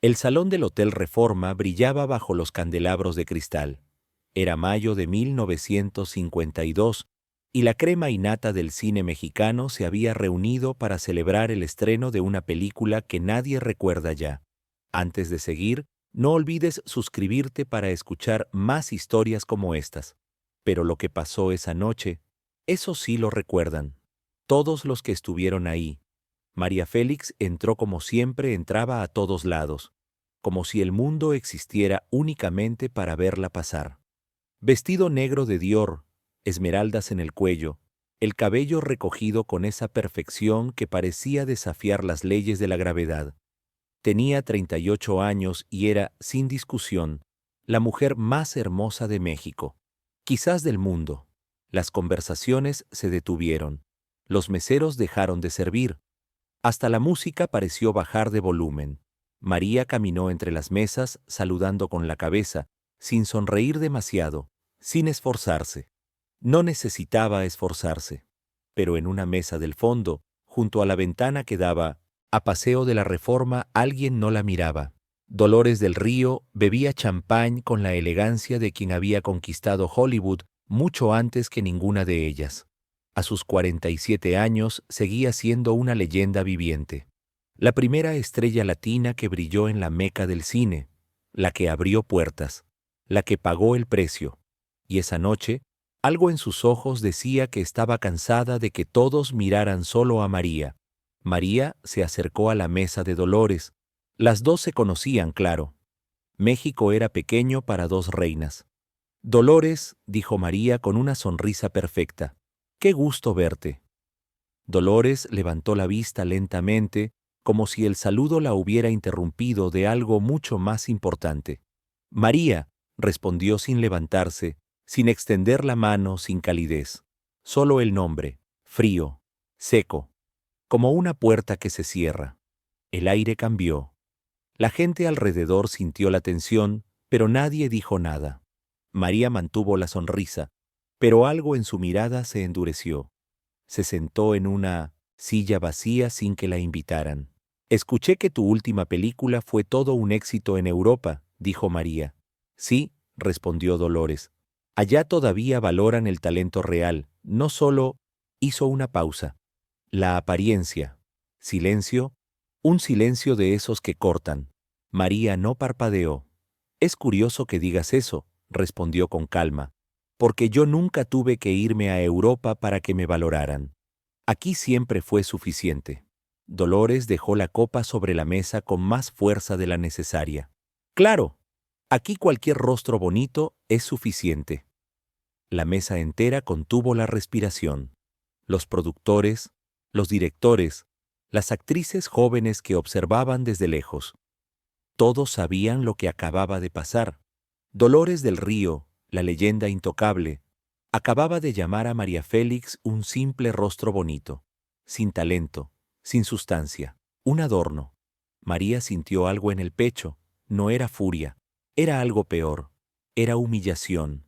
El salón del Hotel Reforma brillaba bajo los candelabros de cristal. Era mayo de 1952 y la crema innata del cine mexicano se había reunido para celebrar el estreno de una película que nadie recuerda ya. Antes de seguir, no olvides suscribirte para escuchar más historias como estas. Pero lo que pasó esa noche, eso sí lo recuerdan. Todos los que estuvieron ahí. María Félix entró como siempre entraba a todos lados, como si el mundo existiera únicamente para verla pasar. Vestido negro de Dior, esmeraldas en el cuello, el cabello recogido con esa perfección que parecía desafiar las leyes de la gravedad. Tenía 38 años y era, sin discusión, la mujer más hermosa de México, quizás del mundo. Las conversaciones se detuvieron. Los meseros dejaron de servir. Hasta la música pareció bajar de volumen. María caminó entre las mesas, saludando con la cabeza, sin sonreír demasiado, sin esforzarse. No necesitaba esforzarse. Pero en una mesa del fondo, junto a la ventana que daba a Paseo de la Reforma, alguien no la miraba. Dolores del Río bebía champán con la elegancia de quien había conquistado Hollywood mucho antes que ninguna de ellas. A sus 47 años seguía siendo una leyenda viviente. La primera estrella latina que brilló en la meca del cine, la que abrió puertas, la que pagó el precio. Y esa noche, algo en sus ojos decía que estaba cansada de que todos miraran solo a María. María se acercó a la mesa de Dolores. Las dos se conocían, claro. México era pequeño para dos reinas. Dolores, dijo María con una sonrisa perfecta, qué gusto verte. Dolores levantó la vista lentamente, como si el saludo la hubiera interrumpido de algo mucho más importante. María, respondió sin levantarse, sin extender la mano, sin calidez. Solo el nombre, frío, seco, como una puerta que se cierra. El aire cambió. La gente alrededor sintió la tensión, pero nadie dijo nada. María mantuvo la sonrisa, pero algo en su mirada se endureció. Se sentó en una silla vacía sin que la invitaran. Escuché que tu última película fue todo un éxito en Europa, dijo María. Sí, respondió Dolores. Allá todavía valoran el talento real, no solo hizo una pausa. La apariencia. Silencio, un silencio de esos que cortan. María no parpadeó. Es curioso que digas eso, respondió con calma, porque yo nunca tuve que irme a Europa para que me valoraran. Aquí siempre fue suficiente. Dolores dejó la copa sobre la mesa con más fuerza de la necesaria. Claro, aquí cualquier rostro bonito es suficiente. La mesa entera contuvo la respiración. Los productores, los directores, las actrices jóvenes que observaban desde lejos. Todos sabían lo que acababa de pasar. Dolores del Río, la leyenda intocable, acababa de llamar a María Félix un simple rostro bonito, sin talento, sin sustancia, un adorno. María sintió algo en el pecho, no era furia, era algo peor, era humillación.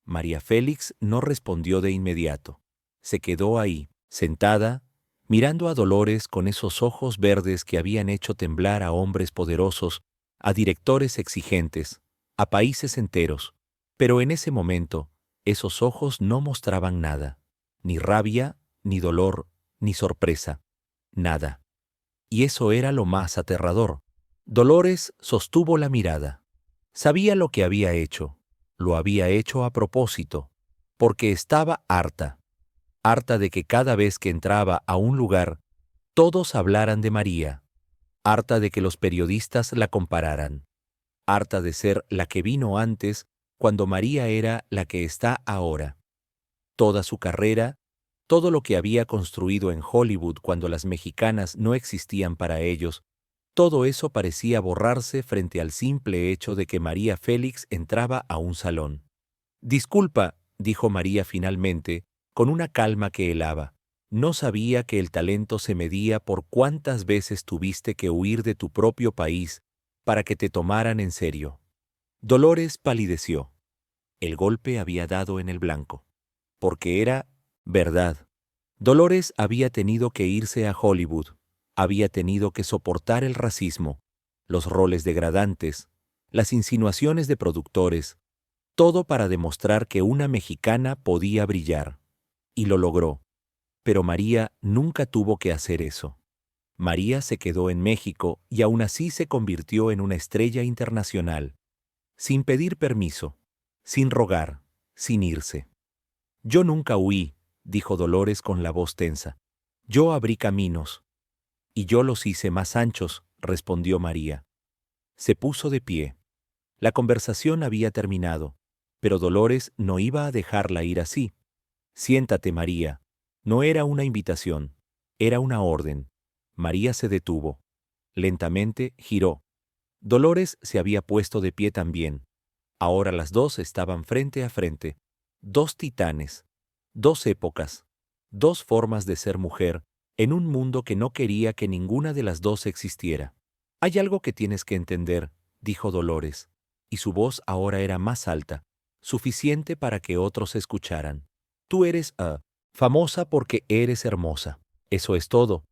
María Félix no respondió de inmediato. Se quedó ahí, sentada, mirando a Dolores con esos ojos verdes que habían hecho temblar a hombres poderosos, a directores exigentes, a países enteros. Pero en ese momento, esos ojos no mostraban nada, ni rabia, ni dolor, ni sorpresa, nada. Y eso era lo más aterrador. Dolores sostuvo la mirada. Sabía lo que había hecho. Lo había hecho a propósito, porque estaba harta. Harta de que cada vez que entraba a un lugar, todos hablaran de María. Harta de que los periodistas la compararan. Harta de ser la que vino antes cuando María era la que está ahora. Toda su carrera, todo lo que había construido en Hollywood cuando las mexicanas no existían para ellos, todo eso parecía borrarse frente al simple hecho de que María Félix entraba a un salón. Disculpa, dijo María finalmente, con una calma que helaba. No sabía que el talento se medía por cuántas veces tuviste que huir de tu propio país para que te tomaran en serio. Dolores palideció. El golpe había dado en el blanco. Porque era verdad. Dolores había tenido que irse a Hollywood. Había tenido que soportar el racismo, los roles degradantes, las insinuaciones de productores, todo para demostrar que una mexicana podía brillar. Y lo logró. Pero María nunca tuvo que hacer eso. María se quedó en México y aún así se convirtió en una estrella internacional, sin pedir permiso, sin rogar, sin irse. Yo nunca huí, dijo Dolores con la voz tensa. Yo abrí caminos. Y yo los hice más anchos, respondió María. Se puso de pie. La conversación había terminado, pero Dolores no iba a dejarla ir así. Siéntate, María. No era una invitación, era una orden. María se detuvo. Lentamente giró. Dolores se había puesto de pie también. Ahora las dos estaban frente a frente. Dos titanes, dos épocas, dos formas de ser mujer, en un mundo que no quería que ninguna de las dos existiera. Hay algo que tienes que entender, dijo Dolores, y su voz ahora era más alta, suficiente para que otros escucharan. Tú eres, famosa porque eres hermosa. Eso es todo.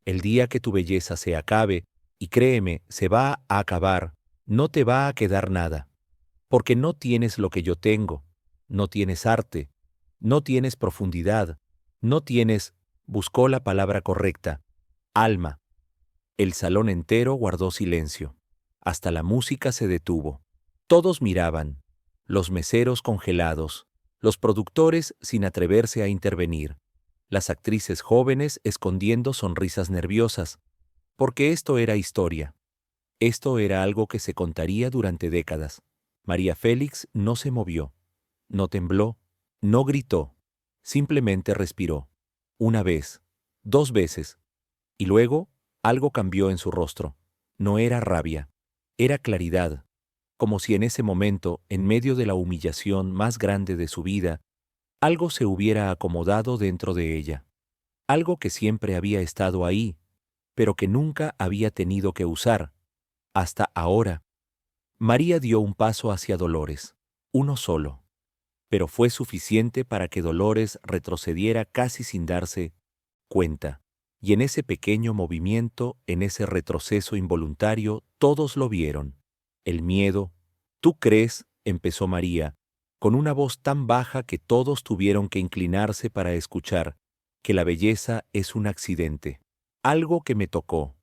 El día que tu belleza se acabe, y créeme, se va a acabar, no te va a quedar nada. Porque no tienes lo que yo tengo, no tienes arte, no tienes profundidad, no tienes, buscó la palabra correcta, alma. El salón entero guardó silencio. Hasta la música se detuvo. Todos miraban, los meseros congelados, los productores sin atreverse a intervenir, las actrices jóvenes escondiendo sonrisas nerviosas, porque esto era historia. Esto era algo que se contaría durante décadas. María Félix no se movió, no tembló, no gritó, simplemente respiró. Una vez, dos veces, y luego algo cambió en su rostro. No era rabia, era claridad, como si en ese momento, en medio de la humillación más grande de su vida, algo se hubiera acomodado dentro de ella. Algo que siempre había estado ahí, pero que nunca había tenido que usar, hasta ahora. María dio un paso hacia Dolores, uno solo, pero fue suficiente para que Dolores retrocediera casi sin darse cuenta, y en ese pequeño movimiento, en ese retroceso involuntario, todos lo vieron. El miedo. ¿Tú crees? Empezó María, con una voz tan baja que todos tuvieron que inclinarse para escuchar, que la belleza es un accidente, algo que me tocó,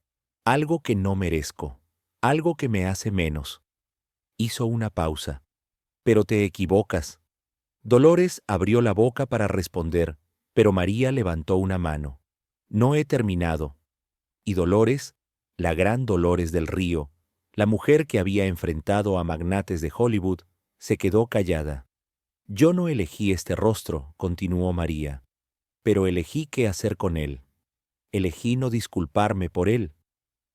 algo que no merezco, algo que me hace menos. Hizo una pausa. Pero te equivocas. Dolores abrió la boca para responder, pero María levantó una mano. No he terminado. Y Dolores, la gran Dolores del Río, la mujer que había enfrentado a magnates de Hollywood, se quedó callada. Yo no elegí este rostro, continuó María, pero elegí qué hacer con él. Elegí no disculparme por él.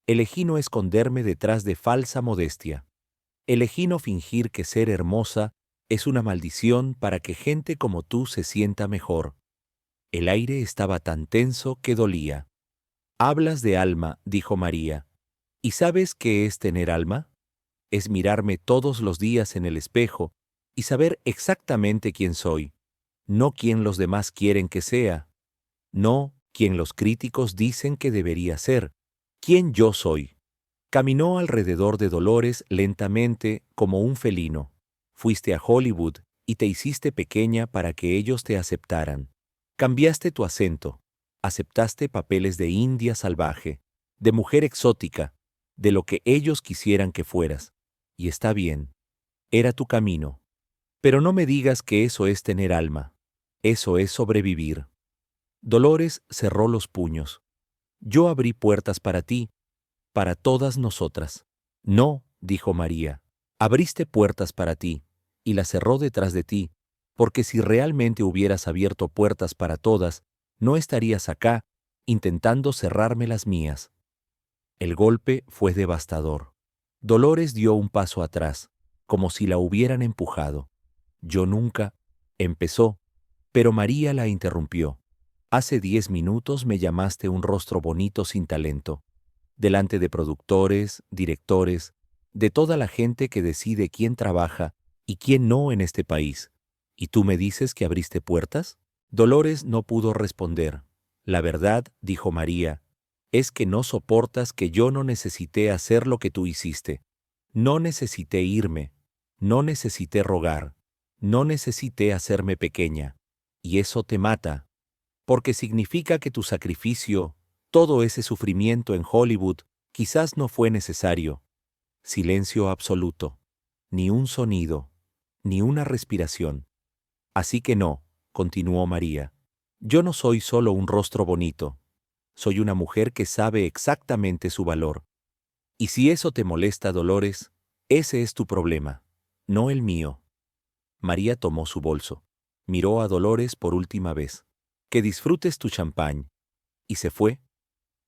Elegí no esconderme detrás de falsa modestia. Elegí no fingir que ser hermosa es una maldición para que gente como tú se sienta mejor. El aire estaba tan tenso que dolía. Hablas de alma, dijo María. ¿Y sabes qué es tener alma? Es mirarme todos los días en el espejo y saber exactamente quién soy, no quién los demás quieren que sea, no quien los críticos dicen que debería ser, quién yo soy. Caminó alrededor de Dolores lentamente como un felino. Fuiste a Hollywood y te hiciste pequeña para que ellos te aceptaran. Cambiaste tu acento. Aceptaste papeles de india salvaje, de mujer exótica, de lo que ellos quisieran que fueras. Y está bien. Era tu camino. Pero no me digas que eso es tener alma. Eso es sobrevivir. Dolores cerró los puños. Yo abrí puertas para ti, para todas nosotras. No, dijo María, abriste puertas para ti, y las cerró detrás de ti, porque si realmente hubieras abierto puertas para todas, no estarías acá, intentando cerrarme las mías. El golpe fue devastador. Dolores dio un paso atrás, como si la hubieran empujado. Yo nunca, empezó, pero María la interrumpió. Hace 10 minutos me llamaste un rostro bonito sin talento. Delante de productores, directores, de toda la gente que decide quién trabaja y quién no en este país. ¿Y tú me dices que abriste puertas? Dolores no pudo responder. La verdad, dijo María, Es que no soportas que yo no necesité hacer lo que tú hiciste. No necesité irme. No necesité rogar. No necesité hacerme pequeña. Y eso te mata, porque significa que tu sacrificio, todo ese sufrimiento en Hollywood, quizás no fue necesario. Silencio absoluto. Ni un sonido, ni una respiración. Así que no, continuó María. Yo no soy solo un rostro bonito. Soy una mujer que sabe exactamente su valor. Y si eso te molesta, Dolores, ese es tu problema, no el mío. María tomó su bolso, miró a Dolores por última vez. Que disfrutes tu champán. Y se fue.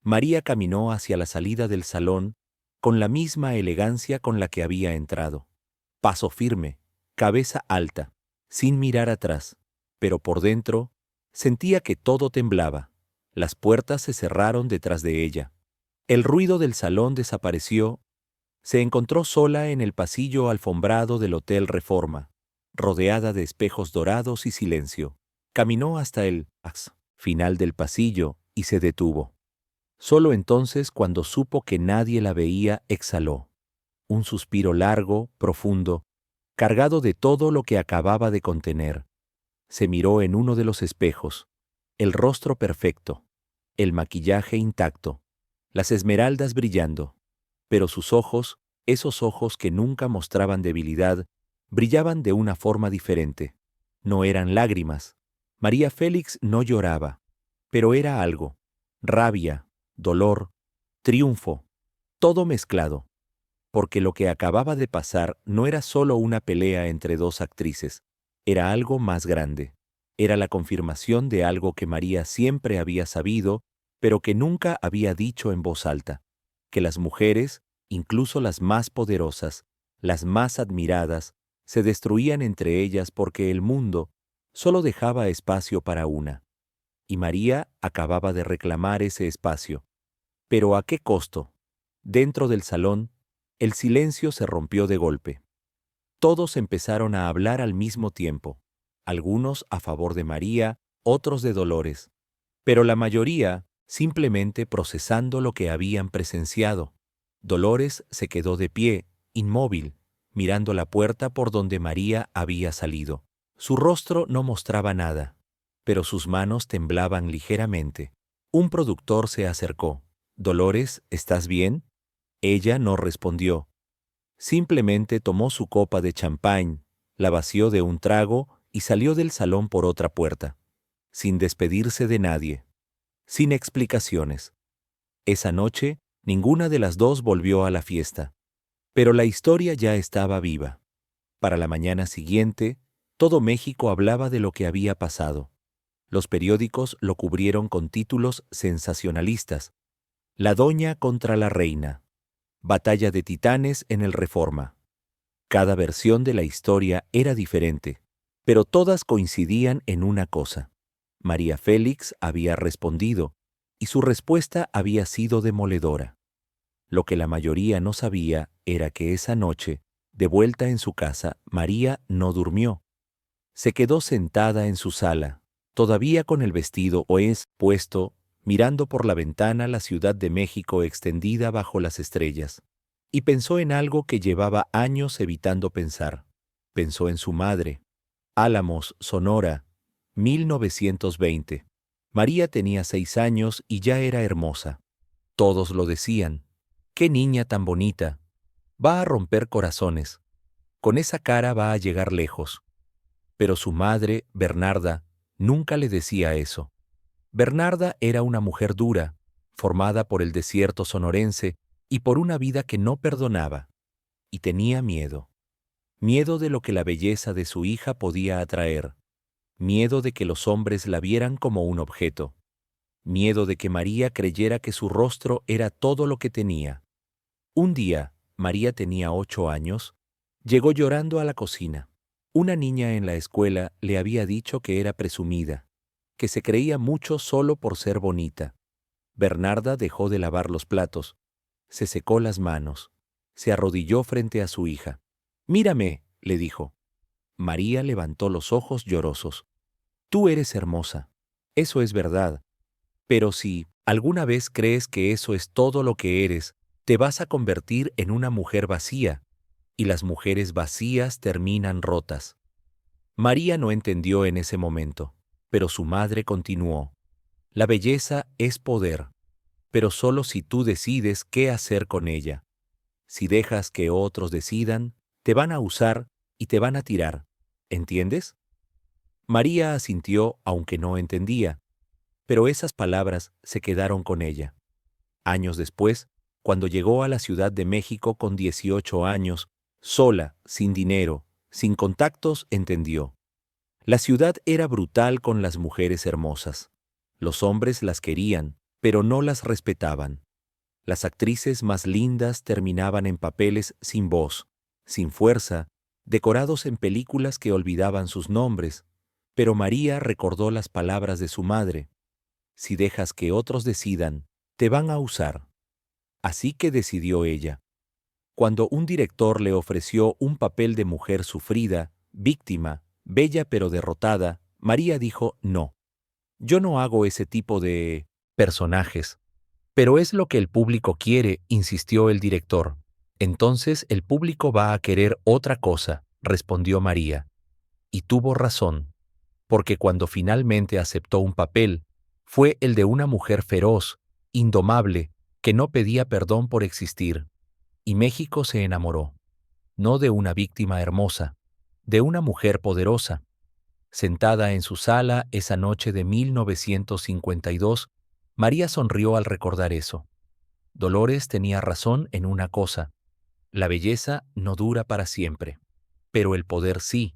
María caminó hacia la salida del salón con la misma elegancia con la que había entrado. Paso firme, cabeza alta, sin mirar atrás, pero por dentro sentía que todo temblaba. Las puertas se cerraron detrás de ella. El ruido del salón desapareció. Se encontró sola en el pasillo alfombrado del Hotel Reforma, rodeada de espejos dorados y silencio. Caminó hasta el final del pasillo y se detuvo. Solo entonces, cuando supo que nadie la veía, exhaló. Un suspiro largo, profundo, cargado de todo lo que acababa de contener. Se miró en uno de los espejos. El rostro perfecto, el maquillaje intacto, las esmeraldas brillando. Pero sus ojos, esos ojos que nunca mostraban debilidad, brillaban de una forma diferente. No eran lágrimas. María Félix no lloraba, pero era algo. Rabia, dolor, triunfo, todo mezclado. Porque lo que acababa de pasar no era solo una pelea entre dos actrices, era algo más grande. Era la confirmación de algo que María siempre había sabido, pero que nunca había dicho en voz alta, que las mujeres, incluso las más poderosas, las más admiradas, se destruían entre ellas porque el mundo solo dejaba espacio para una. Y María acababa de reclamar ese espacio. ¿Pero a qué costo? Dentro del salón, el silencio se rompió de golpe. Todos empezaron a hablar al mismo tiempo, algunos a favor de María, otros de Dolores, pero la mayoría simplemente procesando lo que habían presenciado. Dolores se quedó de pie, inmóvil, mirando la puerta por donde María había salido. Su rostro no mostraba nada, pero sus manos temblaban ligeramente. Un productor se acercó. «Dolores, ¿estás bien?» Ella no respondió. Simplemente tomó su copa de champán, la vació de un trago y salió del salón por otra puerta, sin despedirse de nadie, sin explicaciones. Esa noche, ninguna de las dos volvió a la fiesta, pero la historia ya estaba viva. Para la mañana siguiente, todo México hablaba de lo que había pasado. Los periódicos lo cubrieron con títulos sensacionalistas. La doña contra la reina. Batalla de titanes en el Reforma. Cada versión de la historia era diferente, pero todas coincidían en una cosa. María Félix había respondido, y su respuesta había sido demoledora. Lo que la mayoría no sabía era que esa noche, de vuelta en su casa, María no durmió. Se quedó sentada en su sala, todavía con el vestido puesto, mirando por la ventana la Ciudad de México extendida bajo las estrellas, y pensó en algo que llevaba años evitando pensar. Pensó en su madre. Álamos, Sonora, 1920. María tenía 6 años y ya era hermosa. Todos lo decían. ¡Qué niña tan bonita! Va a romper corazones. Con esa cara va a llegar lejos. Pero su madre, Bernarda, nunca le decía eso. Bernarda era una mujer dura, formada por el desierto sonorense y por una vida que no perdonaba. Y tenía miedo. Miedo de lo que la belleza de su hija podía atraer. Miedo de que los hombres la vieran como un objeto. Miedo de que María creyera que su rostro era todo lo que tenía. Un día, María tenía 8 años, llegó llorando a la cocina. Una niña en la escuela le había dicho que era presumida, que se creía mucho solo por ser bonita. Bernarda dejó de lavar los platos, se secó las manos, se arrodilló frente a su hija. «Mírame», le dijo. María levantó los ojos llorosos. «Tú eres hermosa, eso es verdad, pero si ¿Alguna vez crees que eso es todo lo que eres? Te vas a convertir en una mujer vacía, y las mujeres vacías terminan rotas. María no entendió en ese momento, pero su madre continuó. La belleza es poder, pero solo si tú decides qué hacer con ella. Si dejas que otros decidan, te van a usar y te van a tirar. ¿Entiendes? María asintió aunque no entendía, pero esas palabras se quedaron con ella. Años después, cuando llegó a la Ciudad de México con 18 años, sola, sin dinero, sin contactos, entendió. La ciudad era brutal con las mujeres hermosas. Los hombres las querían, pero no las respetaban. Las actrices más lindas terminaban en papeles sin voz, sin fuerza, decorados en películas que olvidaban sus nombres, pero María recordó las palabras de su madre. Si dejas que otros decidan, te van a usar. Así que decidió ella. Cuando un director le ofreció un papel de mujer sufrida, víctima, bella pero derrotada, María dijo no. Yo no hago ese tipo de personajes. Pero es lo que el público quiere, insistió el director. Entonces el público va a querer otra cosa, respondió María. Y tuvo razón, porque cuando finalmente aceptó un papel, fue el de una mujer feroz, indomable, que no pedía perdón por existir. Y México se enamoró, no de una víctima hermosa, de una mujer poderosa. Sentada en su sala esa noche de 1952, María sonrió al recordar eso. Dolores tenía razón en una cosa: la belleza no dura para siempre, pero el poder sí.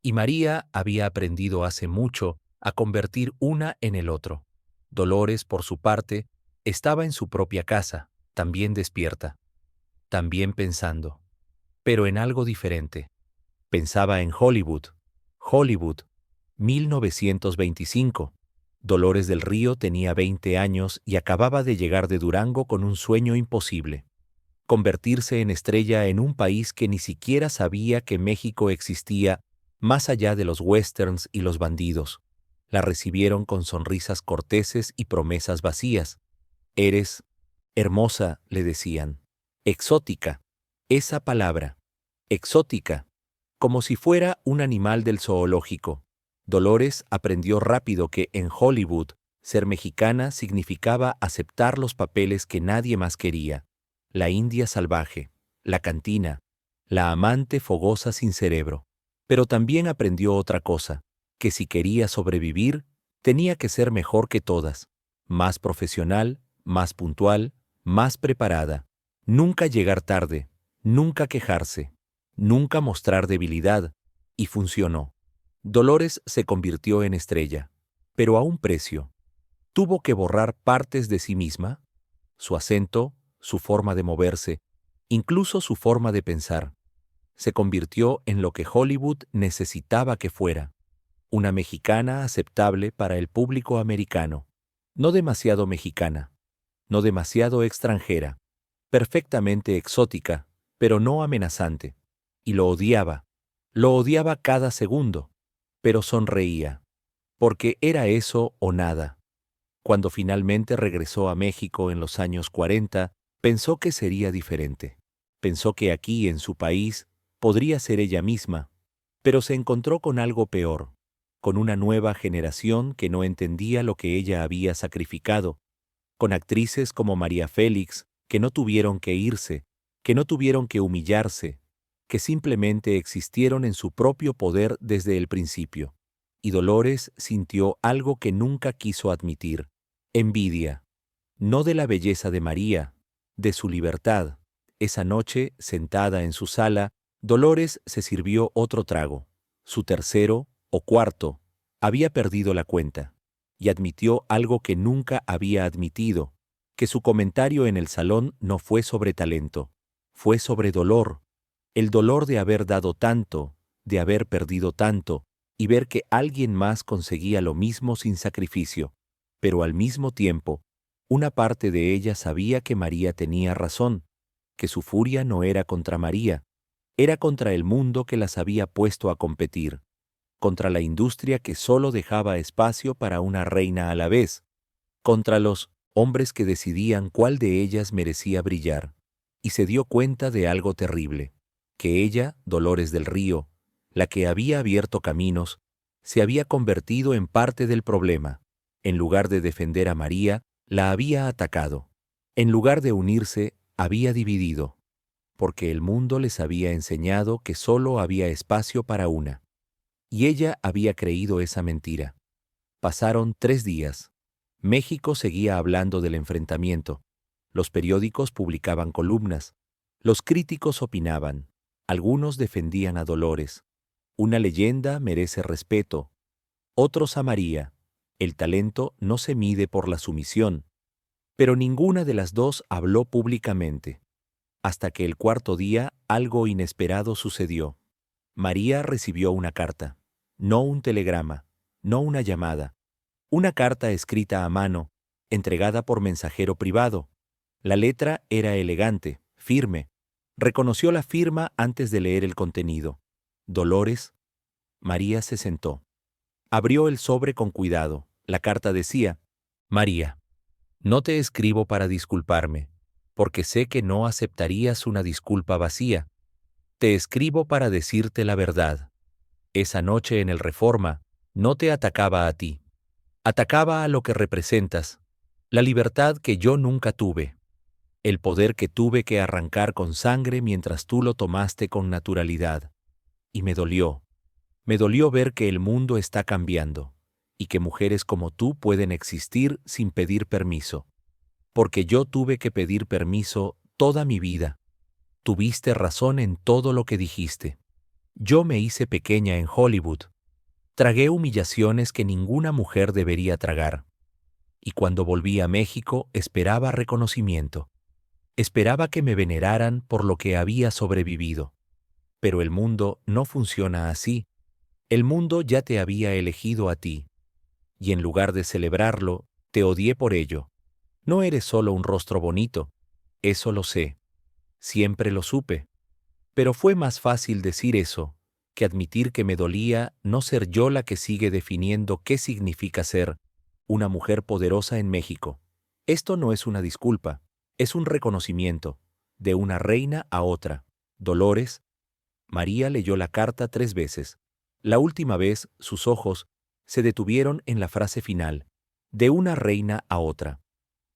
Y María había aprendido hace mucho a convertir una en el otro. Dolores, por su parte, estaba en su propia casa, también despierta, también pensando, pero en algo diferente. Pensaba en Hollywood. Hollywood, 1925. Dolores del Río tenía 20 años y acababa de llegar de Durango con un sueño imposible: convertirse en estrella en un país que ni siquiera sabía que México existía más allá de los westerns y los bandidos. La recibieron con sonrisas corteses y promesas vacías. Eres hermosa, le decían. Exótica. Esa palabra. Exótica. Como si fuera un animal del zoológico. Dolores aprendió rápido que en Hollywood ser mexicana significaba aceptar los papeles que nadie más quería: la india salvaje, la cantina, la amante fogosa sin cerebro. Pero también aprendió otra cosa: que si quería sobrevivir, tenía que ser mejor que todas, más profesional, más puntual, más preparada. Nunca llegar tarde, nunca quejarse, nunca mostrar debilidad, y funcionó. Dolores se convirtió en estrella, pero a un precio. Tuvo que borrar partes de sí misma, su acento, su forma de moverse, incluso su forma de pensar. Se convirtió en lo que Hollywood necesitaba que fuera: una mexicana aceptable para el público americano. No demasiado mexicana, no demasiado extranjera, perfectamente exótica, pero no amenazante. Y lo odiaba cada segundo, pero sonreía, porque era eso o nada. Cuando finalmente regresó a México en los años 40, pensó que sería diferente. Pensó que aquí, en su país, podría ser ella misma, pero se encontró con algo peor, con una nueva generación que no entendía lo que ella había sacrificado, con actrices como María Félix, que no tuvieron que irse, que no tuvieron que humillarse, que simplemente existieron en su propio poder desde el principio. Y Dolores sintió algo que nunca quiso admitir: envidia. No de la belleza de María, de su libertad. Esa noche, sentada en su sala, Dolores se sirvió otro trago, su tercero o cuarto, había perdido la cuenta, y admitió algo que nunca había admitido: que su comentario en el salón no fue sobre talento, fue sobre dolor, el dolor de haber dado tanto, de haber perdido tanto, y ver que alguien más conseguía lo mismo sin sacrificio. Pero al mismo tiempo, una parte de ella sabía que María tenía razón, que su furia no era contra María, era contra el mundo que las había puesto a competir, contra la industria que solo dejaba espacio para una reina a la vez, contra los hombres que decidían cuál de ellas merecía brillar, y se dio cuenta de algo terrible, que ella, Dolores del Río, la que había abierto caminos, se había convertido en parte del problema. En lugar de defender a María, la había atacado. En lugar de unirse, había dividido, porque el mundo les había enseñado que solo había espacio para una. Y ella había creído esa mentira. Pasaron 3 días. México seguía hablando del enfrentamiento. Los periódicos publicaban columnas. Los críticos opinaban. Algunos defendían a Dolores. Una leyenda merece respeto. Otros a María. El talento no se mide por la sumisión. Pero ninguna de las dos habló públicamente. Hasta que el 4.º día algo inesperado sucedió. María recibió una carta. No un telegrama, no una llamada. Una carta escrita a mano, entregada por mensajero privado. La letra era elegante, firme. Reconoció la firma antes de leer el contenido. Dolores. María se sentó. Abrió el sobre con cuidado. La carta decía: María, no te escribo para disculparme, porque sé que no aceptarías una disculpa vacía. Te escribo para decirte la verdad. Esa noche en el Reforma, no te atacaba a ti. Atacaba a lo que representas, la libertad que yo nunca tuve, el poder que tuve que arrancar con sangre mientras tú lo tomaste con naturalidad. Y me dolió ver que el mundo está cambiando, y que mujeres como tú pueden existir sin pedir permiso. Porque yo tuve que pedir permiso toda mi vida. Tuviste razón en todo lo que dijiste. Yo me hice pequeña en Hollywood. Tragué humillaciones que ninguna mujer debería tragar. Y cuando volví a México esperaba reconocimiento. Esperaba que me veneraran por lo que había sobrevivido. Pero el mundo no funciona así. El mundo ya te había elegido a ti. Y en lugar de celebrarlo, te odié por ello. No eres solo un rostro bonito. Eso lo sé. Siempre lo supe. Pero fue más fácil decir eso que admitir que me dolía no ser yo la que sigue definiendo qué significa ser una mujer poderosa en México. Esto no es una disculpa, es un reconocimiento, de una reina a otra. Dolores. María leyó la carta 3 veces. La última vez, sus ojos se detuvieron en la frase final, de una reina a otra.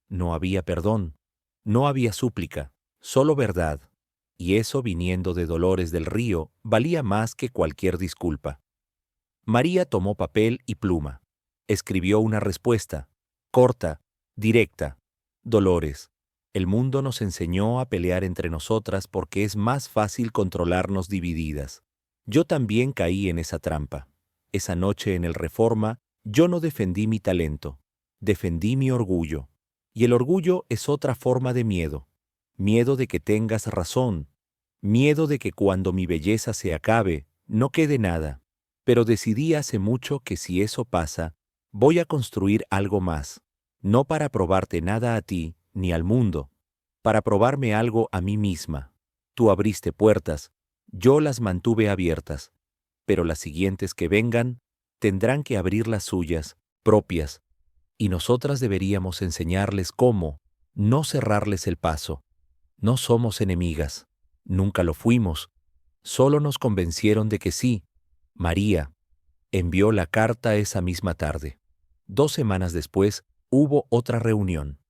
No había perdón, no había súplica, solo verdad. Y eso, viniendo de Dolores del Río, valía más que cualquier disculpa. María tomó papel y pluma. Escribió una respuesta, corta, directa. Dolores, el mundo nos enseñó a pelear entre nosotras porque es más fácil controlarnos divididas. Yo también caí en esa trampa. Esa noche en el Reforma, yo no defendí mi talento, defendí mi orgullo. Y el orgullo es otra forma de miedo. Miedo de que tengas razón, miedo de que cuando mi belleza se acabe, no quede nada. Pero decidí hace mucho que si eso pasa, voy a construir algo más, no para probarte nada a ti ni al mundo, para probarme algo a mí misma. Tú abriste puertas, yo las mantuve abiertas, pero las siguientes que vengan tendrán que abrir las suyas, propias, y nosotras deberíamos enseñarles cómo, no cerrarles el paso. No somos enemigas, nunca lo fuimos, solo nos convencieron de que sí. María envió la carta esa misma tarde. 2 semanas después hubo otra reunión,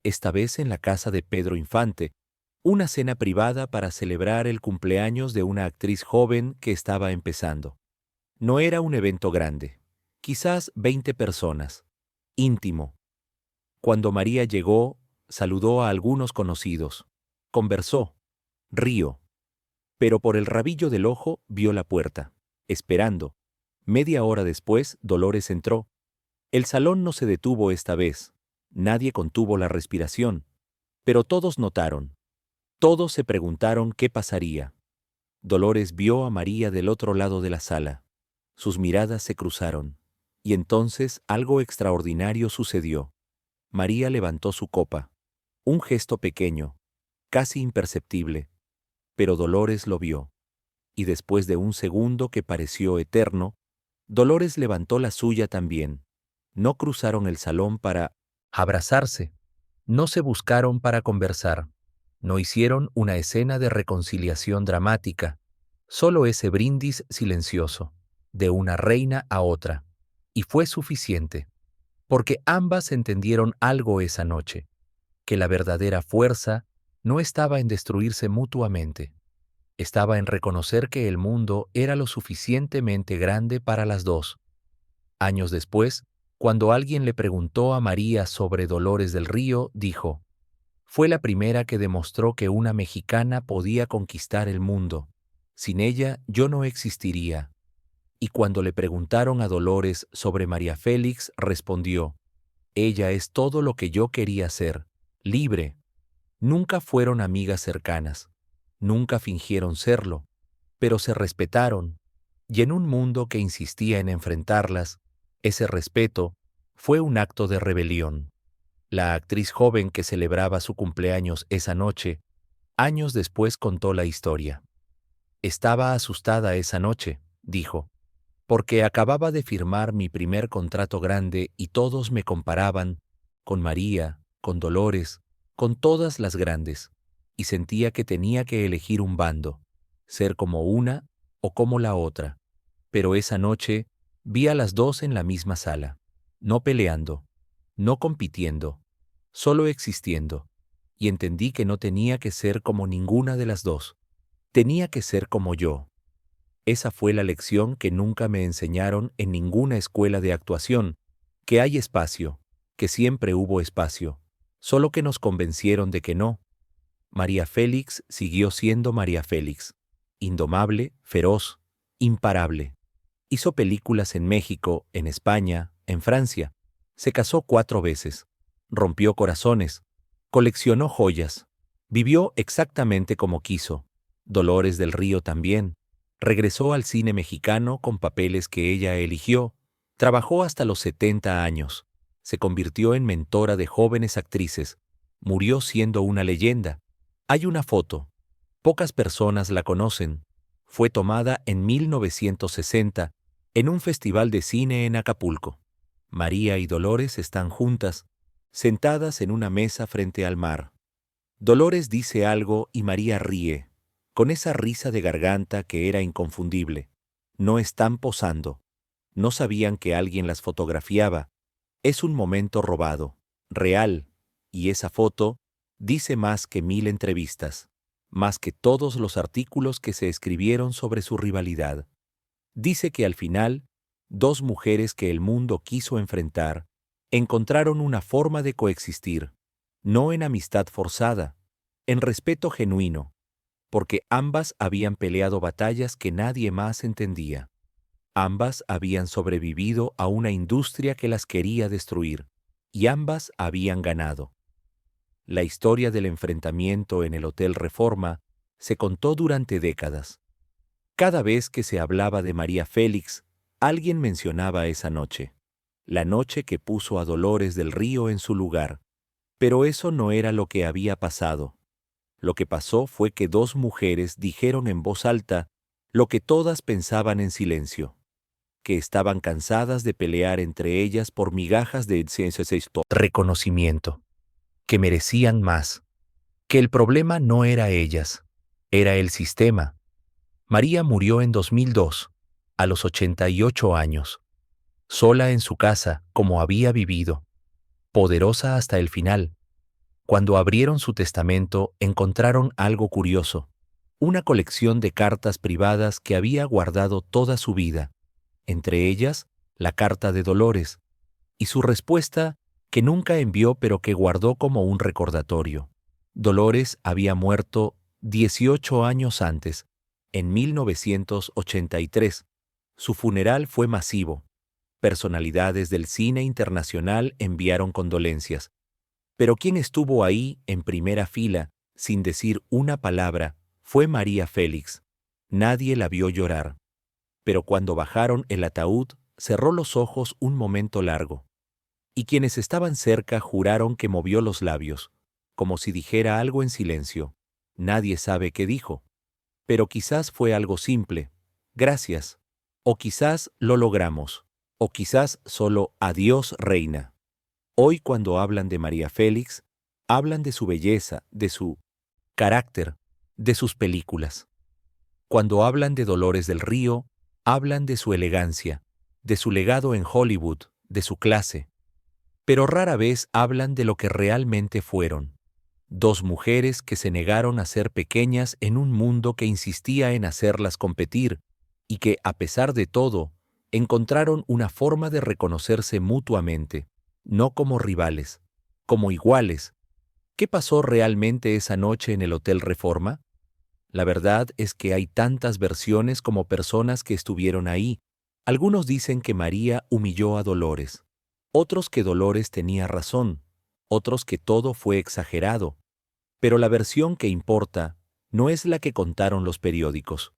esta vez en la casa de Pedro Infante, una cena privada para celebrar el cumpleaños de una actriz joven que estaba empezando. No era un evento grande, quizás 20 personas, íntimo. Cuando María llegó, saludó a algunos conocidos. Conversó, rió, pero por el rabillo del ojo vio la puerta, esperando. Media hora después, Dolores entró. El salón no se detuvo esta vez, nadie contuvo la respiración, pero todos notaron, todos se preguntaron qué pasaría. Dolores vio a María del otro lado de la sala. Sus miradas se cruzaron, y entonces algo extraordinario sucedió. María levantó su copa, un gesto pequeño, casi imperceptible, pero Dolores lo vio, y después de un segundo que pareció eterno, Dolores levantó la suya también. No cruzaron el salón para abrazarse, No se buscaron para conversar. No hicieron una escena de reconciliación dramática, solo ese brindis silencioso, de una reina a otra. Y fue suficiente, porque ambas entendieron algo esa noche, que la verdadera fuerza no estaba en destruirse mutuamente, estaba en reconocer que el mundo era lo suficientemente grande para las dos. Años después, cuando alguien le preguntó a María sobre Dolores del Río, dijo: fue la primera que demostró que una mexicana podía conquistar el mundo. Sin ella yo no existiría. Y cuando le preguntaron a Dolores sobre María Félix, respondió: ella es todo lo que yo quería ser, libre. Nunca fueron amigas cercanas, nunca fingieron serlo, pero se respetaron, y en un mundo que insistía en enfrentarlas, ese respeto fue un acto de rebelión. La actriz joven que celebraba su cumpleaños esa noche, años después contó la historia. Estaba asustada esa noche, dijo, porque acababa de firmar mi primer contrato grande y todos me comparaban con María, con Dolores, con todas las grandes, y sentía que tenía que elegir un bando, ser como una o como la otra. Pero esa noche vi a las dos en la misma sala, no peleando, no compitiendo, solo existiendo, y entendí que no tenía que ser como ninguna de las dos, tenía que ser como yo. Esa fue la lección que nunca me enseñaron en ninguna escuela de actuación, que hay espacio, que siempre hubo espacio, solo que nos convencieron de que no. María Félix siguió siendo María Félix, indomable, feroz, imparable. Hizo películas en México, en España, en Francia. Se casó 4 veces. Rompió corazones. Coleccionó joyas. Vivió exactamente como quiso. Dolores del Río también. Regresó al cine mexicano con papeles que ella eligió. Trabajó hasta los 70 años. Se convirtió en mentora de jóvenes actrices. Murió siendo una leyenda. Hay una foto. Pocas personas la conocen. Fue tomada en 1960 en un festival de cine en Acapulco. María y Dolores están juntas, sentadas en una mesa frente al mar. Dolores dice algo y María ríe, con esa risa de garganta que era inconfundible. No están posando. No sabían que alguien las fotografiaba. Es un momento robado, real, y esa foto dice más que 1000 entrevistas, más que todos los artículos que se escribieron sobre su rivalidad. Dice que al final, dos mujeres que el mundo quiso enfrentar encontraron una forma de coexistir, no en amistad forzada, en respeto genuino, porque ambas habían peleado batallas que nadie más entendía. Ambas habían sobrevivido a una industria que las quería destruir, y ambas habían ganado. La historia del enfrentamiento en el Hotel Reforma se contó durante décadas. Cada vez que se hablaba de María Félix, alguien mencionaba esa noche, la noche que puso a Dolores del Río en su lugar. Pero eso no era lo que había pasado. Lo que pasó fue que dos mujeres dijeron en voz alta lo que todas pensaban en silencio, que estaban cansadas de pelear entre ellas por migajas de reconocimiento, que merecían más, que el problema no era ellas, era el sistema. María murió en 2002, a los 88 años, sola en su casa como había vivido, poderosa hasta el final. Cuando abrieron su testamento encontraron algo curioso, una colección de cartas privadas que había guardado toda su vida, entre ellas la carta de Dolores, y su respuesta que nunca envió pero que guardó como un recordatorio. Dolores había muerto 18 años antes, en 1983. Su funeral fue masivo. Personalidades del cine internacional enviaron condolencias. Pero quien estuvo ahí en primera fila, sin decir una palabra, fue María Félix. Nadie la vio llorar. Pero cuando bajaron el ataúd, cerró los ojos un momento largo. Y quienes estaban cerca juraron que movió los labios, como si dijera algo en silencio. Nadie sabe qué dijo. Pero quizás fue algo simple, gracias, o quizás lo logramos, o quizás solo adiós, reina. Hoy cuando hablan de María Félix, Hablan de su belleza, de su carácter, de sus películas. Cuando hablan de Dolores del Río, hablan de su elegancia, de su legado en Hollywood, de su clase. Pero rara vez hablan de lo que realmente fueron. Dos mujeres que se negaron a ser pequeñas en un mundo que insistía en hacerlas competir y que, a pesar de todo, encontraron una forma de reconocerse mutuamente, no como rivales, como iguales. ¿Qué pasó realmente esa noche en el Hotel Reforma? La verdad es que hay tantas versiones como personas que estuvieron ahí. Algunos dicen que María humilló a Dolores, otros que Dolores tenía razón, otros que todo fue exagerado. Pero la versión que importa no es la que contaron los periódicos,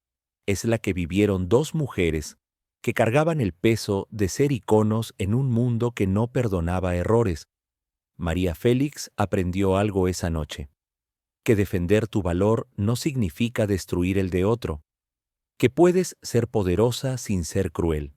es la que vivieron dos mujeres que cargaban el peso de ser iconos en un mundo que no perdonaba errores. María Félix aprendió algo esa noche: que defender tu valor no significa destruir el de otro, que puedes ser poderosa sin ser cruel,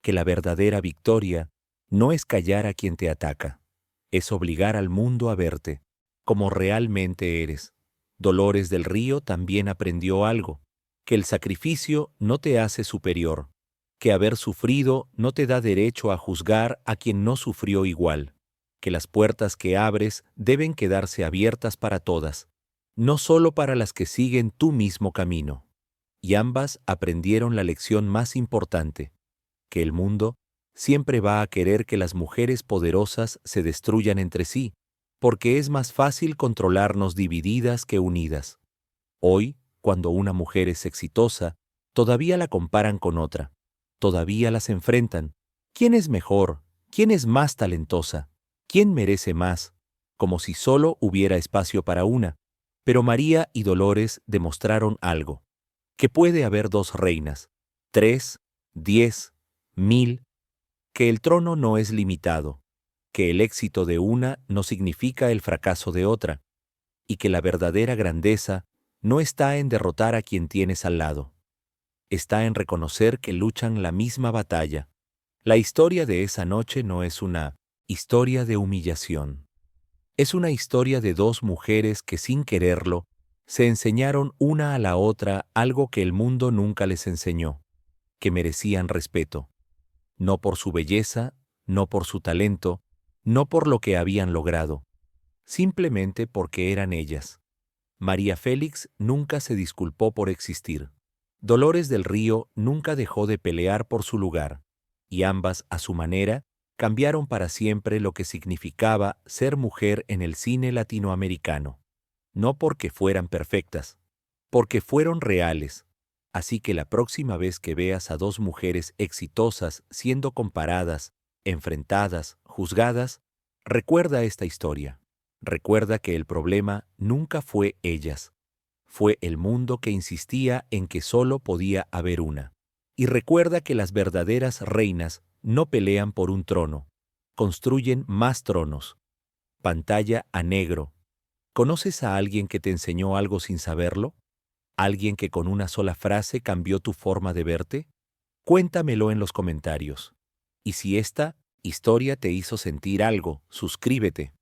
que la verdadera victoria no es callar a quien te ataca, es obligar al mundo a verte como realmente eres. Dolores del Río también aprendió algo: que el sacrificio no te hace superior, que haber sufrido no te da derecho a juzgar a quien no sufrió igual, que las puertas que abres deben quedarse abiertas para todas, no solo para las que siguen tu mismo camino. Y ambas aprendieron la lección más importante: que el mundo siempre va a querer que las mujeres poderosas se destruyan entre sí, porque es más fácil controlarnos divididas que unidas. Hoy, cuando una mujer es exitosa, todavía la comparan con otra, todavía las enfrentan. ¿Quién es mejor? ¿Quién es más talentosa? ¿Quién merece más? Como si solo hubiera espacio para una. Pero María y Dolores demostraron algo: que puede haber dos reinas, 3, 10, 1000, que el trono no es limitado, que el éxito de una no significa el fracaso de otra, y que la verdadera grandeza no está en derrotar a quien tienes al lado, está en reconocer que luchan la misma batalla. La historia de esa noche no es una historia de humillación. Es una historia de dos mujeres que, sin quererlo, se enseñaron una a la otra algo que el mundo nunca les enseñó: que merecían respeto, no por su belleza, no por su talento, no por lo que habían logrado, simplemente porque eran ellas. María Félix nunca se disculpó por existir. Dolores del Río nunca dejó de pelear por su lugar, y ambas, a su manera, cambiaron para siempre lo que significaba ser mujer en el cine latinoamericano. No porque fueran perfectas, porque fueron reales. Así que la próxima vez que veas a dos mujeres exitosas siendo comparadas, enfrentadas, juzgadas, recuerda esta historia. Recuerda que el problema nunca fue ellas, fue el mundo que insistía en que solo podía haber una. Y recuerda que las verdaderas reinas no pelean por un trono, construyen más tronos. Pantalla a negro. ¿Conoces a alguien que te enseñó algo sin saberlo? ¿Alguien que con una sola frase cambió tu forma de verte? Cuéntamelo en los comentarios. Y si esta historia te hizo sentir algo, suscríbete.